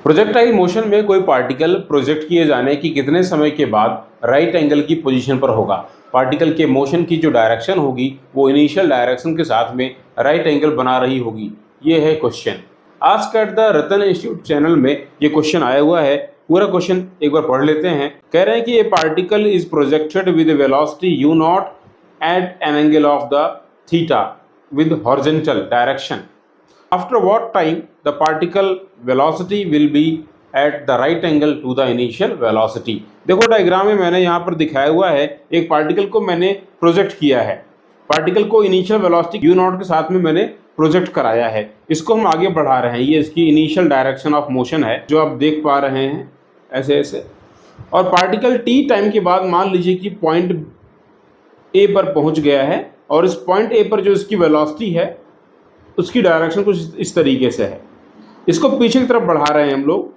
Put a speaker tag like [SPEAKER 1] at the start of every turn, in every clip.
[SPEAKER 1] Projectile motion में कोई particle project किए जाने की कितने समय के बाद राइट एंगल की पोजीशन पर होगा। पार्टिकल के मोशन की जो डायरेक्शन होगी वो इनिशियल डायरेक्शन के साथ में राइट एंगल बना रही होगी। ये है question. Ask at the Ratan institute channel में ये क्वेश्चन आया हुआ है। पूरा क्वेश्चन एक बार पढ़ लेते हैं। कह रहे हैं कि ये particle is projected with velocity u not at an angle of the theta with horizontal direction. After what time the particle velocity will be at the right angle to the initial velocity। देखो diagram में मैंने यहाँ पर दिखाया हुआ है, एक particle को मैंने प्रोजेक्ट किया है। पार्टिकल को इनिशियल वेलोसिटी u नॉट के साथ में मैंने प्रोजेक्ट कराया है। इसको हम आगे बढ़ा रहे हैं। ये इसकी इनिशियल डायरेक्शन ऑफ मोशन है जो आप देख पा रहे हैं ऐसे ऐसे। और पार्टिकल t टाइम के बाद मान लीजिए कि पॉइंट A पर पहुंच गया है और इस पॉइंट A पर जो इसकी वेलोसिटी है उसकी डायरेक्शन कुछ इस तरीके से है। इसको पीछे की तरफ बढ़ा रहे हैं हम लोग।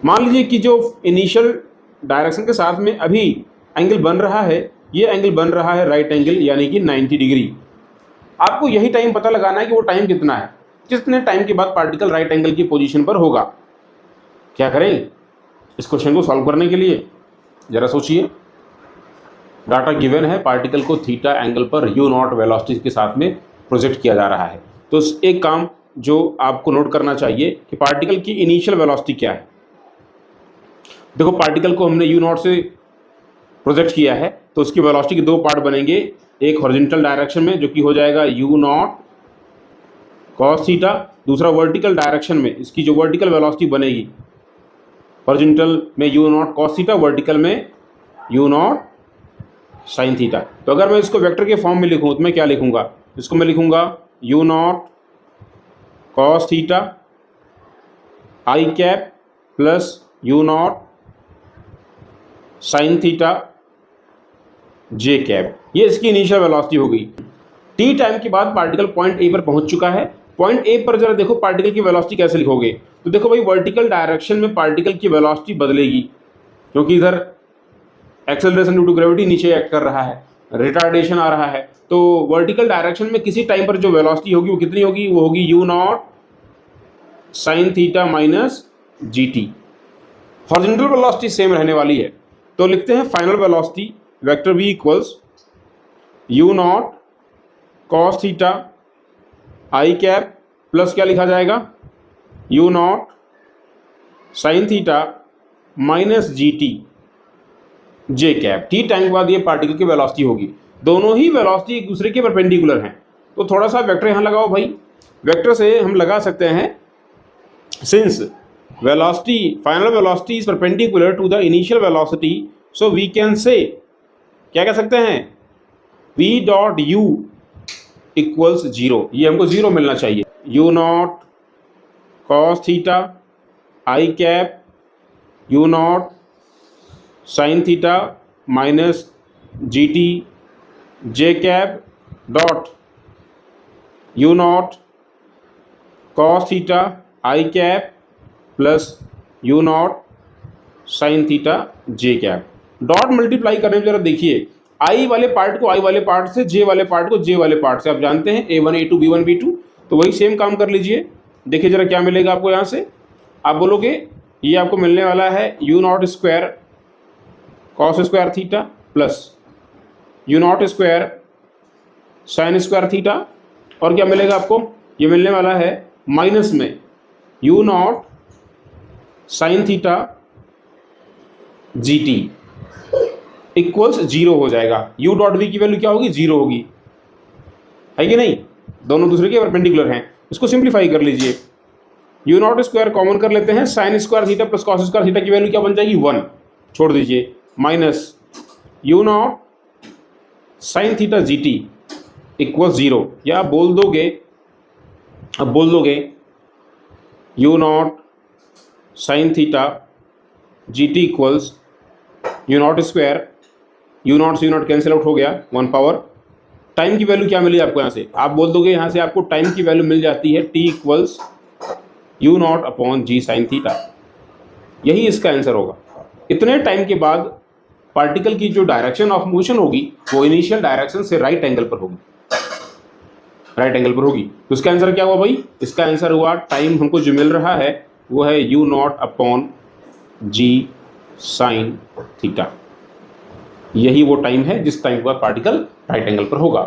[SPEAKER 1] मान लीजिए कि जो इनिशियल डायरेक्शन के साथ में अभी एंगल बन रहा है, ये एंगल बन रहा है राइट एंगल यानी कि 90 डिग्री। आपको यही टाइम पता लगाना है कि वो टाइम कितना है, कितने टाइम के बाद पार्टिकल राइट एंगल की पोजीशन पर होगा। क्या करें इस क्वेश्चन को सॉल्व करने के लिए? जरा सोचिए। डाटा गिवन है, पार्टिकल को थीटा एंगल पर u नॉट वेलोसिटी के साथ में प्रोजेक्ट किया जा रहा है। तो एक काम जो आपको नोट करना चाहिए कि पार्टिकल की इनिशियल वेलोसिटी क्या है। देखो पार्टिकल को हमने u नॉट से प्रोजेक्ट किया है तो उसकी वेलोसिटी के दो पार्ट बनेंगे, एक हॉरिजॉन्टल डायरेक्शन में जो कि हो जाएगा u नॉट कॉस थीटा, दूसरा वर्टिकल डायरेक्शन में इसकी जो वर्टिकल वेलोसिटी बनेगी, हॉरिजॉन्टल में u not cos theta, vertical में u नॉट साइन थीटा। तो अगर मैं इसको वेक्टर के फॉर्म में लिखूँ तो मैं क्या लिखूंगा? इसको मैं लिखूंगा u not cos theta I cap plus u not sine theta J cap. ये इसकी इनिशियल वेलोसिटी हो गई। t टाइम के बाद पार्टिकल पॉइंट A पर पहुंच चुका है। पॉइंट A पर जरा देखो पार्टिकल की वेलोसिटी कैसे लिखोगे। तो देखो भाई वर्टिकल डायरेक्शन में पार्टिकल की वेलोसिटी बदलेगी क्योंकि इधर एक्सेलरेशन ड्यू टू ग्रेविटी नीचे एक्ट कर रहा है, रिटार्डेशन आ रहा है। तो वर्टिकल डायरेक्शन में किसी टाइम पर जो वेलोसिटी होगी वो कितनी होगी? वो होगी u not sine theta minus G T. Horizontal velocity same रहने वाली है तो लिखते हैं final velocity vector v equals u not cos theta I cap plus क्या लिखा जाएगा? u not sine theta minus G T J cap. T time के बाद ये पार्टिकल की वेलोसिटी होगी। दोनों ही वेलोसिटी एक दूसरे के परपेंडिकुलर हैं। तो थोड़ा सा वेक्टर यहाँ लगाओ भाई। वेक्टर से हम लगा सकते हैं since velocity final velocity is perpendicular to the initial velocity so we can say क्या कह सकते हैं? v dot u equals 0। ये हमको 0 मिलना चाहिए। u not cos theta I cap u not sine theta minus G T J cap dot u not cos theta I cap plus u not sine theta J cap. Dot multiply करने में जरा देखिए, i वाले part को i वाले part से, j वाले part को j वाले पार्ट से। आप जानते हैं a1 a2 b1 b2, तो वही सेम काम कर लीजिए। देखिए जरा क्या मिलेगा आपको। यहाँ से आप बोलोगे ये आपको मिलने वाला है u not square cos square theta plus u not square sine square theta, और क्या मिलेगा आपको? ये मिलने वाला है माइनस में u not sine theta G T equals 0 हो जाएगा। u डॉट v की वैल्यू क्या होगी? 0 होगी, है कि नहीं? दोनों दूसरे के परपेंडिकुलर हैं। इसको सिंप्लीफाई कर लीजिए। u नॉट स्क्वायर कॉमन कर लेते हैं, sine square theta plus cos square theta की वैल्यू क्या बन जाएगी? 1 छोड़ दीजिए, minus u not sine theta G T equal 0। या अब बोल दोगे u not sine theta G T equals u not square, u not से u नॉट कैंसिल आउट हो गया, 1 पावर। टाइम की वैल्यू क्या मिली आपको? यहाँ से आप बोल दोगे, यहाँ से आपको टाइम की वैल्यू मिल जाती है t equals u not upon G sine theta. यही इसका आंसर होगा। इतने टाइम के बाद पार्टिकल की जो डायरेक्शन ऑफ मोशन होगी वो इनिशियल डायरेक्शन से राइट एंगल पर होगी। राइट एंगल पर होगी। तो इसका आंसर क्या हुआ भाई? इसका आंसर हुआ, टाइम हमको जो मिल रहा है वो है u0/g sin थीटा। यही वो टाइम है जिस टाइम पर पार्टिकल राइट एंगल पर होगा।